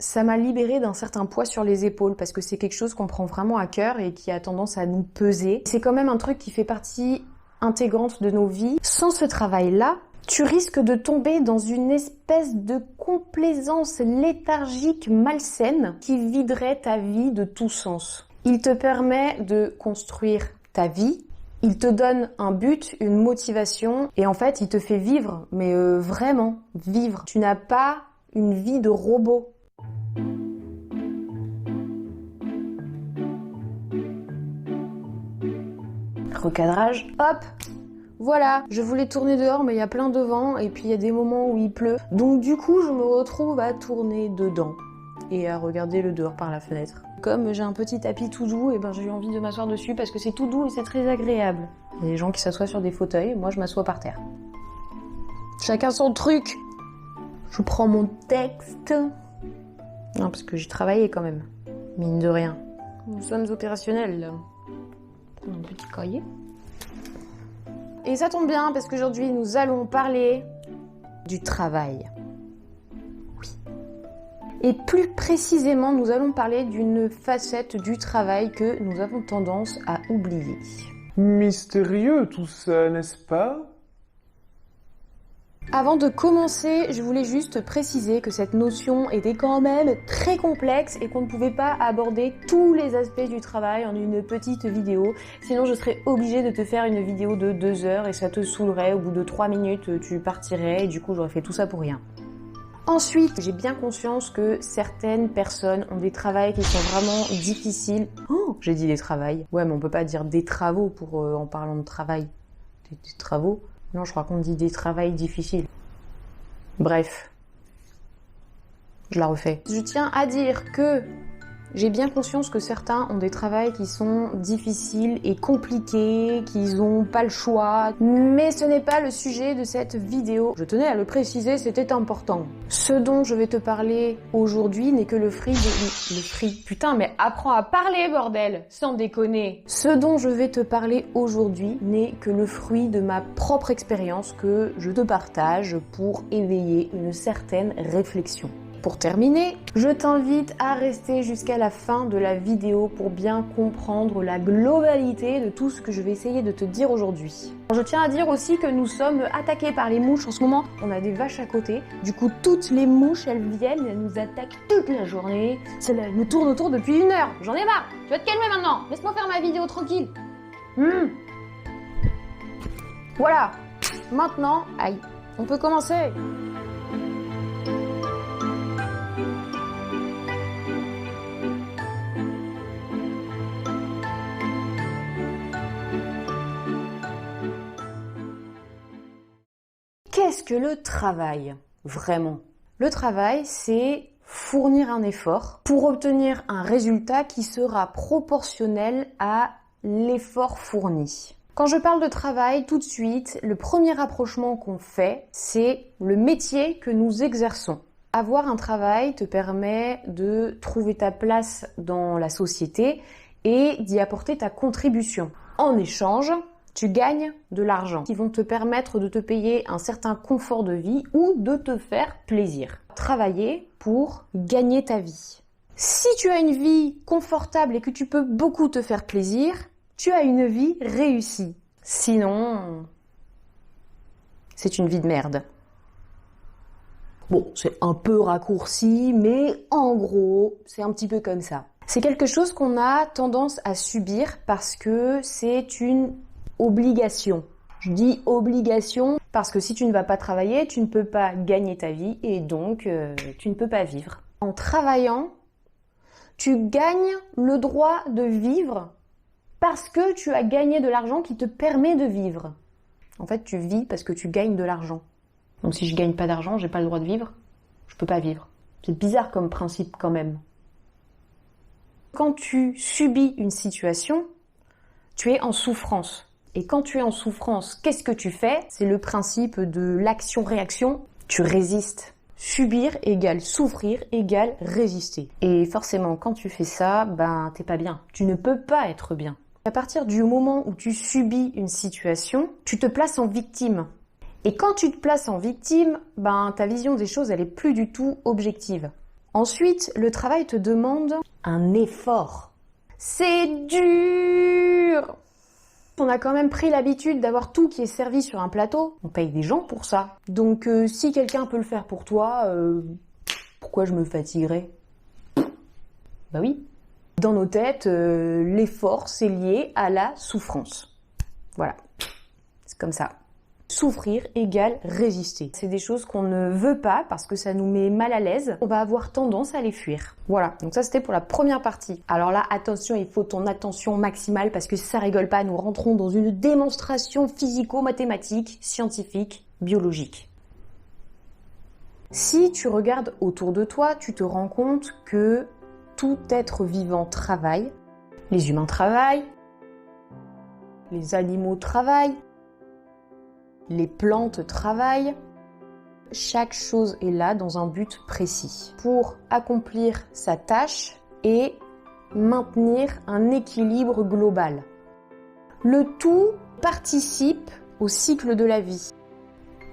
ça m'a libérée d'un certain poids sur les épaules parce que c'est quelque chose qu'on prend vraiment à cœur et qui a tendance à nous peser. C'est quand même un truc qui fait partie intégrante de nos vies. Sans ce travail-là, tu risques de tomber dans une espèce de complaisance léthargique malsaine qui viderait ta vie de tout sens. Il te permet de construire ta vie, il te donne un but, une motivation et en fait il te fait vivre, mais vraiment vivre. Tu n'as pas une vie de robot. Recadrage, hop. Voilà, je voulais tourner dehors mais il y a plein de vent et puis il y a des moments où il pleut. Donc du coup je me retrouve à tourner dedans et à regarder le dehors par la fenêtre. Comme j'ai un petit tapis tout doux, et j'ai eu envie de m'asseoir dessus parce que c'est tout doux et c'est très agréable. Il y a des gens qui s'assoient sur des fauteuils, moi je m'assois par terre. Chacun son truc. Je prends mon texte. Non, parce que j'ai travaillé quand même, mine de rien. Nous sommes opérationnels là. Mon petit cahier. Et ça tombe bien parce qu'aujourd'hui nous allons parler du travail. Oui. Et plus précisément, nous allons parler d'une facette du travail que nous avons tendance à oublier. Mystérieux tout ça, n'est-ce pas? Avant de commencer, je voulais juste préciser que cette notion était quand même très complexe et qu'on ne pouvait pas aborder tous les aspects du travail en une petite vidéo. Sinon, je serais obligée de te faire une vidéo de 2 heures et ça te saoulerait. Au bout de 3 minutes, tu partirais et du coup, j'aurais fait tout ça pour rien. Ensuite, j'ai bien conscience que certaines personnes ont des travails qui sont vraiment difficiles. Oh, j'ai dit des travails. Ouais, mais on peut pas dire des travaux pour en parlant de travail. Des travaux? Non, je crois qu'on dit des travails difficiles. Bref. Je la refais. Je tiens à dire que j'ai bien conscience que certains ont des travails qui sont difficiles et compliqués, qu'ils n'ont pas le choix, mais ce n'est pas le sujet de cette vidéo. Je tenais à le préciser, c'était important. Ce dont je vais te parler aujourd'hui n'est que le fruit de... Le fruit... Putain, mais apprends à parler, bordel! Sans déconner! Ce dont je vais te parler aujourd'hui n'est que le fruit de ma propre expérience que je te partage pour éveiller une certaine réflexion. Pour terminer, je t'invite à rester jusqu'à la fin de la vidéo pour bien comprendre la globalité de tout ce que je vais essayer de te dire aujourd'hui. Je tiens à dire aussi que nous sommes attaqués par les mouches en ce moment. On a des vaches à côté. Du coup, toutes les mouches, elles viennent, elles nous attaquent toute la journée. Celle-là, elle nous tourne autour depuis 1 heure. J'en ai marre. Tu vas te calmer maintenant. Laisse-moi faire ma vidéo tranquille. Voilà. Maintenant, aïe, on peut commencer. Qu'est-ce que le travail, vraiment? Le travail, c'est fournir un effort pour obtenir un résultat qui sera proportionnel à l'effort fourni. Quand je parle de travail, tout de suite, le premier rapprochement qu'on fait, c'est le métier que nous exerçons. Avoir un travail te permet de trouver ta place dans la société et d'y apporter ta contribution. En échange, tu gagnes de l'argent qui vont te permettre de te payer un certain confort de vie ou de te faire plaisir. Travailler pour gagner ta vie. Si tu as une vie confortable et que tu peux beaucoup te faire plaisir, tu as une vie réussie. Sinon, c'est une vie de merde. Bon, c'est un peu raccourci, mais en gros, c'est un petit peu comme ça. C'est quelque chose qu'on a tendance à subir parce que c'est une obligation. Je dis obligation parce que si tu ne vas pas travailler, tu ne peux pas gagner ta vie et donc tu ne peux pas vivre. En travaillant, tu gagnes le droit de vivre parce que tu as gagné de l'argent qui te permet de vivre. En fait, tu vis parce que tu gagnes de l'argent. Donc si je gagne pas d'argent, j'ai pas le droit de vivre, je peux pas vivre. C'est bizarre comme principe quand même. Quand tu subis une situation, tu es en souffrance. Et quand tu es en souffrance, qu'est-ce que tu fais? C'est le principe de l'action-réaction. Tu résistes. Subir égale souffrir égale résister. Et forcément, quand tu fais ça, t'es pas bien. Tu ne peux pas être bien. À partir du moment où tu subis une situation, tu te places en victime. Et quand tu te places en victime, ta vision des choses, elle est plus du tout objective. Ensuite, le travail te demande un effort. C'est dur! On a quand même pris l'habitude d'avoir tout qui est servi sur un plateau. On paye des gens pour ça. Donc si quelqu'un peut le faire pour toi, pourquoi je me fatiguerais? Bah oui. Dans nos têtes, l'effort, c'est lié à la souffrance. Voilà. C'est comme ça. Souffrir égale résister. C'est des choses qu'on ne veut pas parce que ça nous met mal à l'aise. On va avoir tendance à les fuir. Voilà, donc ça c'était pour la première partie. Alors là, attention, il faut ton attention maximale parce que ça rigole pas. Nous rentrons dans une démonstration physico-mathématique, scientifique, biologique. Si tu regardes autour de toi, tu te rends compte que tout être vivant travaille. Les humains travaillent, les animaux travaillent, les plantes travaillent. Chaque chose est là dans un but précis pour accomplir sa tâche et maintenir un équilibre global. Le tout participe au cycle de la vie.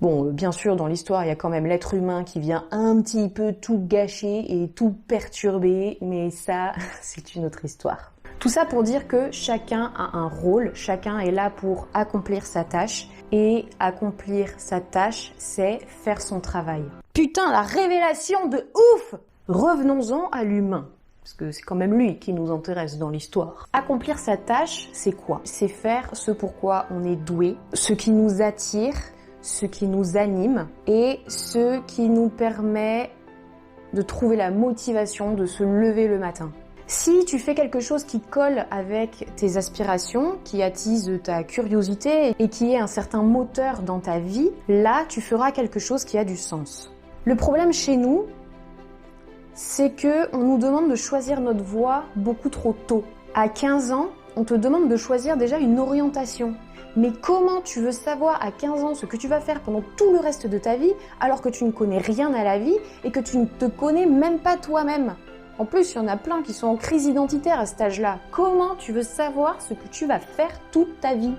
Bon, bien sûr, dans l'histoire, il y a quand même l'être humain qui vient un petit peu tout gâcher et tout perturber, mais ça, c'est une autre histoire. Tout ça pour dire que chacun a un rôle, chacun est là pour accomplir sa tâche, et accomplir sa tâche, c'est faire son travail. Putain, la révélation de ouf! Revenons-en à l'humain, parce que c'est quand même lui qui nous intéresse dans l'histoire. Accomplir sa tâche, c'est quoi? C'est faire ce pourquoi on est doué, ce qui nous attire, ce qui nous anime, et ce qui nous permet de trouver la motivation de se lever le matin. Si tu fais quelque chose qui colle avec tes aspirations, qui attise ta curiosité et qui est un certain moteur dans ta vie, là, tu feras quelque chose qui a du sens. Le problème chez nous, c'est que on nous demande de choisir notre voie beaucoup trop tôt. À 15 ans, on te demande de choisir déjà une orientation. Mais comment tu veux savoir à 15 ans ce que tu vas faire pendant tout le reste de ta vie alors que tu ne connais rien à la vie et que tu ne te connais même pas toi-même ? En plus, il y en a plein qui sont en crise identitaire à cet âge-là. Comment tu veux savoir ce que tu vas faire toute ta vie?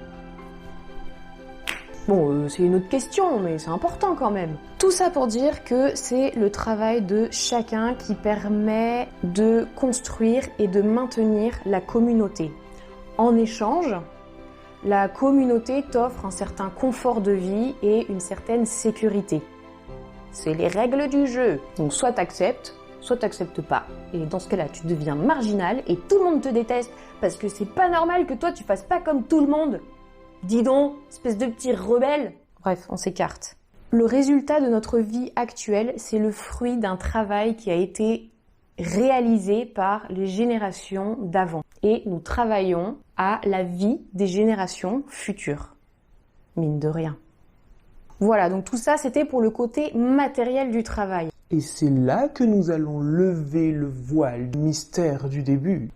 Bon, c'est une autre question, mais c'est important quand même. Tout ça pour dire que c'est le travail de chacun qui permet de construire et de maintenir la communauté. En échange, la communauté t'offre un certain confort de vie et une certaine sécurité. C'est les règles du jeu. Donc soit t'acceptes, soit t'acceptes pas. Et dans ce cas-là, tu deviens marginal et tout le monde te déteste parce que c'est pas normal que toi tu fasses pas comme tout le monde. Dis donc, espèce de petit rebelle. Bref, on s'écarte. Le résultat de notre vie actuelle, c'est le fruit d'un travail qui a été réalisé par les générations d'avant. Et nous travaillons à la vie des générations futures. Mine de rien. Voilà, donc tout ça, c'était pour le côté matériel du travail. Et c'est là que nous allons lever le voile du mystère du début.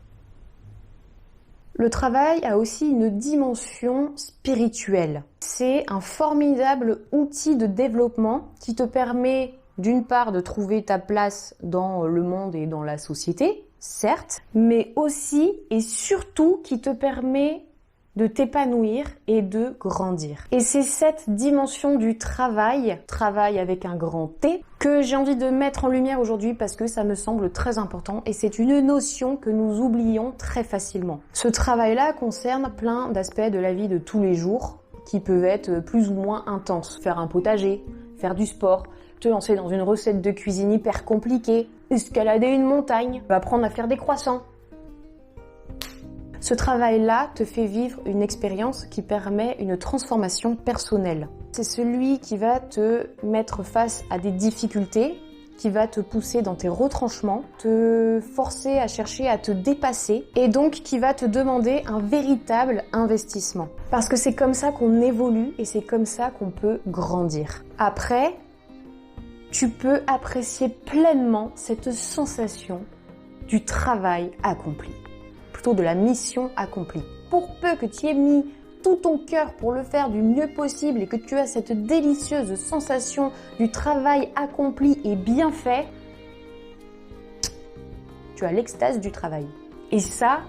Le travail a aussi une dimension spirituelle. C'est un formidable outil de développement qui te permet d'une part de trouver ta place dans le monde et dans la société, certes, mais aussi et surtout qui te permet de t'épanouir et de grandir. Et c'est cette dimension du travail avec un grand T, que j'ai envie de mettre en lumière aujourd'hui parce que ça me semble très important et c'est une notion que nous oublions très facilement. Ce travail-là concerne plein d'aspects de la vie de tous les jours qui peuvent être plus ou moins intenses. Faire un potager, faire du sport, te lancer dans une recette de cuisine hyper compliquée, escalader une montagne, apprendre à faire des croissants. Ce travail-là te fait vivre une expérience qui permet une transformation personnelle. C'est celui qui va te mettre face à des difficultés, qui va te pousser dans tes retranchements, te forcer à chercher à te dépasser et donc qui va te demander un véritable investissement. Parce que c'est comme ça qu'on évolue et c'est comme ça qu'on peut grandir. Après, tu peux apprécier pleinement cette sensation du travail accompli. Plutôt de la mission accomplie. Pour peu que tu aies mis tout ton cœur pour le faire du mieux possible et que tu as cette délicieuse sensation du travail accompli et bien fait, tu as l'extase du travail. Et ça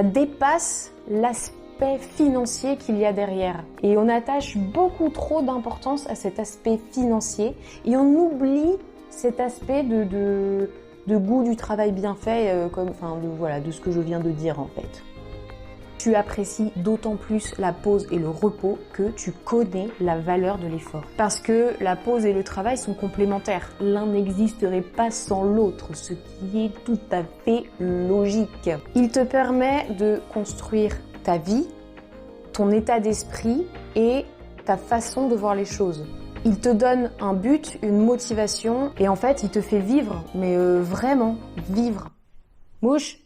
dépasse l'aspect financier qu'il y a derrière. Et on attache beaucoup trop d'importance à cet aspect financier et on oublie cet aspect de de goût du travail bien fait, de ce que je viens de dire en fait. Tu apprécies d'autant plus la pause et le repos que tu connais la valeur de l'effort. Parce que la pause et le travail sont complémentaires. L'un n'existerait pas sans l'autre, ce qui est tout à fait logique. Il te permet de construire ta vie, ton état d'esprit et ta façon de voir les choses. Il te donne un but, une motivation et en fait il te fait vivre, mais vraiment vivre. Mouche,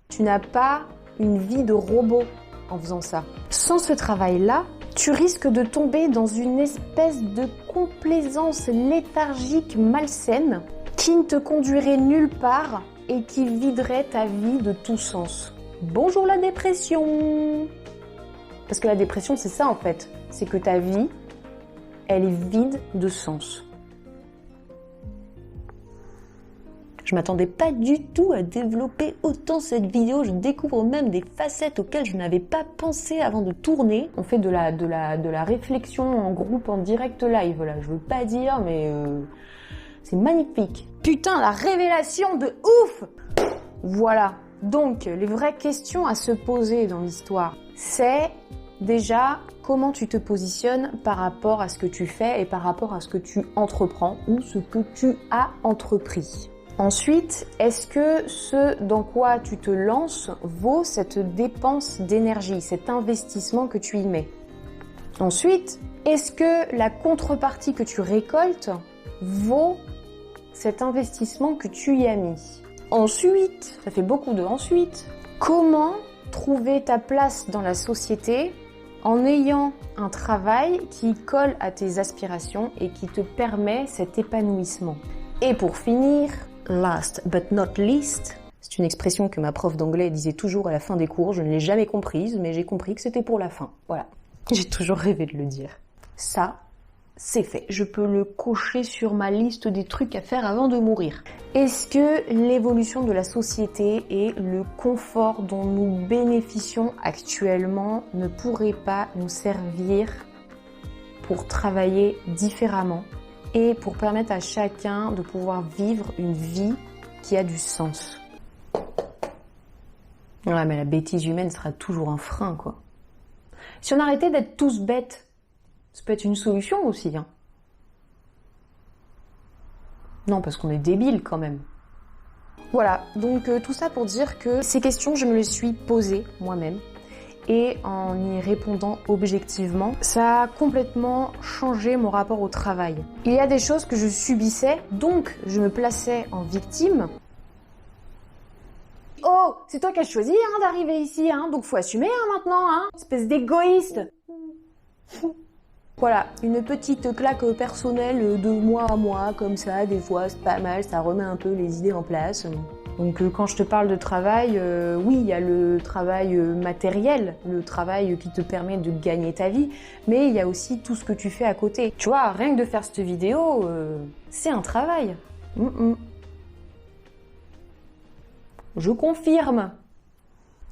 tu n'as pas une vie de robot en faisant ça. Sans ce travail-là, tu risques de tomber dans une espèce de complaisance léthargique malsaine qui ne te conduirait nulle part et qui viderait ta vie de tout sens. Bonjour la dépression! Parce que la dépression, c'est ça en fait. C'est que ta vie, elle est vide de sens. Je m'attendais pas du tout à développer autant cette vidéo. Je découvre même des facettes auxquelles je n'avais pas pensé avant de tourner. On fait de la réflexion en groupe, en direct live. Là, je veux pas dire, mais c'est magnifique. Putain, la révélation de ouf! Voilà. Donc, les vraies questions à se poser dans l'histoire, c'est déjà comment tu te positionnes par rapport à ce que tu fais et par rapport à ce que tu entreprends ou ce que tu as entrepris. Ensuite, est-ce que ce dans quoi tu te lances vaut cette dépense d'énergie, cet investissement que tu y mets? Ensuite, est-ce que la contrepartie que tu récoltes vaut cet investissement que tu y as mis? Ensuite, ça fait beaucoup de ensuite, comment trouver ta place dans la société en ayant un travail qui colle à tes aspirations et qui te permet cet épanouissement? Et pour finir, last but not least, c'est une expression que ma prof d'anglais disait toujours à la fin des cours, je ne l'ai jamais comprise, mais j'ai compris que c'était pour la fin. Voilà, j'ai toujours rêvé de le dire. Ça, c'est fait. Je peux le cocher sur ma liste des trucs à faire avant de mourir. Est-ce que l'évolution de la société et le confort dont nous bénéficions actuellement ne pourraient pas nous servir pour travailler différemment et pour permettre à chacun de pouvoir vivre une vie qui a du sens? Ouais, mais la bêtise humaine sera toujours un frein, quoi. Si on arrêtait d'être tous bêtes, ça peut être une solution aussi, hein. Non, parce qu'on est débiles quand même. Voilà, donc tout ça pour dire que ces questions, je me les suis posées moi-même. Et en y répondant objectivement, ça a complètement changé mon rapport au travail. Il y a des choses que je subissais, donc je me plaçais en victime. Oh, c'est toi qui as choisi d'arriver ici, donc faut assumer maintenant, espèce d'égoïste. Voilà, une petite claque personnelle de mois à mois, comme ça, des fois c'est pas mal, ça remet un peu les idées en place. Donc quand je te parle de travail, oui, il y a le travail matériel, le travail qui te permet de gagner ta vie, mais il y a aussi tout ce que tu fais à côté. Tu vois, rien que de faire cette vidéo, c'est un travail. Je confirme.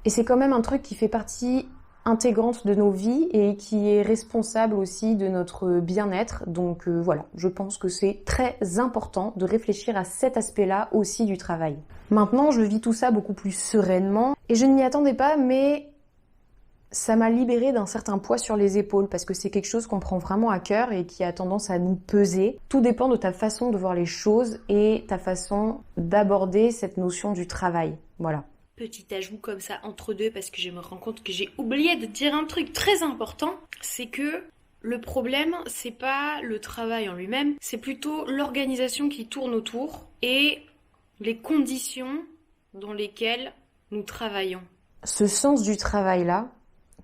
Et c'est quand même un truc qui fait partie intégrante de nos vies et qui est responsable aussi de notre bien-être. Donc voilà, je pense que c'est très important de réfléchir à cet aspect-là aussi du travail. Maintenant, je vis tout ça beaucoup plus sereinement et je ne m'y attendais pas, mais ça m'a libérée d'un certain poids sur les épaules parce que c'est quelque chose qu'on prend vraiment à cœur et qui a tendance à nous peser. Tout dépend de ta façon de voir les choses et ta façon d'aborder cette notion du travail. Voilà. Petit ajout comme ça entre deux parce que je me rends compte que j'ai oublié de dire un truc très important, c'est que le problème, c'est pas le travail en lui-même, c'est plutôt l'organisation qui tourne autour et les conditions dans lesquelles nous travaillons. Ce sens du travail-là,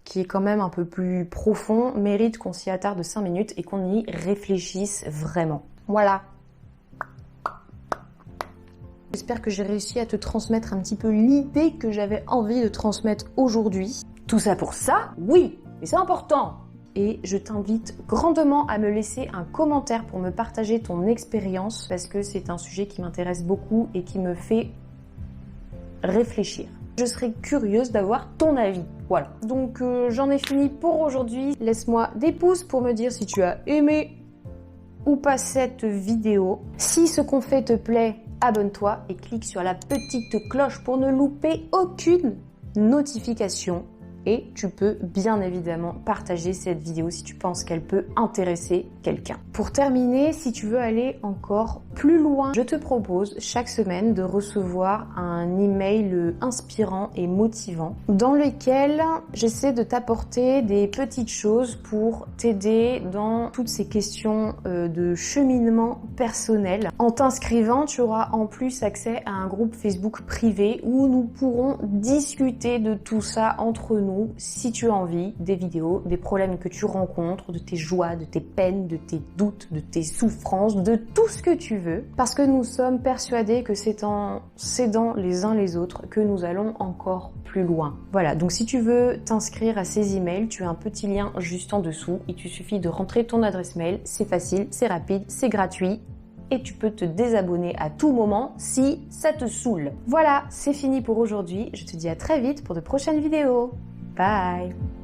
qui est quand même un peu plus profond, mérite qu'on s'y attarde 5 minutes et qu'on y réfléchisse vraiment. Voilà. J'espère que j'ai réussi à te transmettre un petit peu l'idée que j'avais envie de transmettre aujourd'hui. Tout ça pour ça, oui, mais c'est important. Et je t'invite grandement à me laisser un commentaire pour me partager ton expérience parce que c'est un sujet qui m'intéresse beaucoup et qui me fait réfléchir. Je serais curieuse d'avoir ton avis. Voilà. Donc j'en ai fini pour aujourd'hui. Laisse-moi des pouces pour me dire si tu as aimé ou pas cette vidéo. Si ce qu'on fait te plaît, abonne-toi et clique sur la petite cloche pour ne louper aucune notification. Et tu peux bien évidemment partager cette vidéo si tu penses qu'elle peut intéresser quelqu'un. Pour terminer, si tu veux aller encore plus loin, je te propose chaque semaine de recevoir un email inspirant et motivant dans lequel j'essaie de t'apporter des petites choses pour t'aider dans toutes ces questions de cheminement personnel. En t'inscrivant, tu auras en plus accès à un groupe Facebook privé où nous pourrons discuter de tout ça entre nous. Si tu as envie, des vidéos, des problèmes que tu rencontres, de tes joies, de tes peines, de tes doutes, de tes souffrances, de tout ce que tu veux. Parce que nous sommes persuadés que c'est en s'aidant les uns les autres que nous allons encore plus loin. Voilà, donc si tu veux t'inscrire à ces emails, tu as un petit lien juste en dessous. Il te suffit de rentrer ton adresse mail. C'est facile, c'est rapide, c'est gratuit. Et tu peux te désabonner à tout moment si ça te saoule. Voilà, c'est fini pour aujourd'hui. Je te dis à très vite pour de prochaines vidéos. Bye!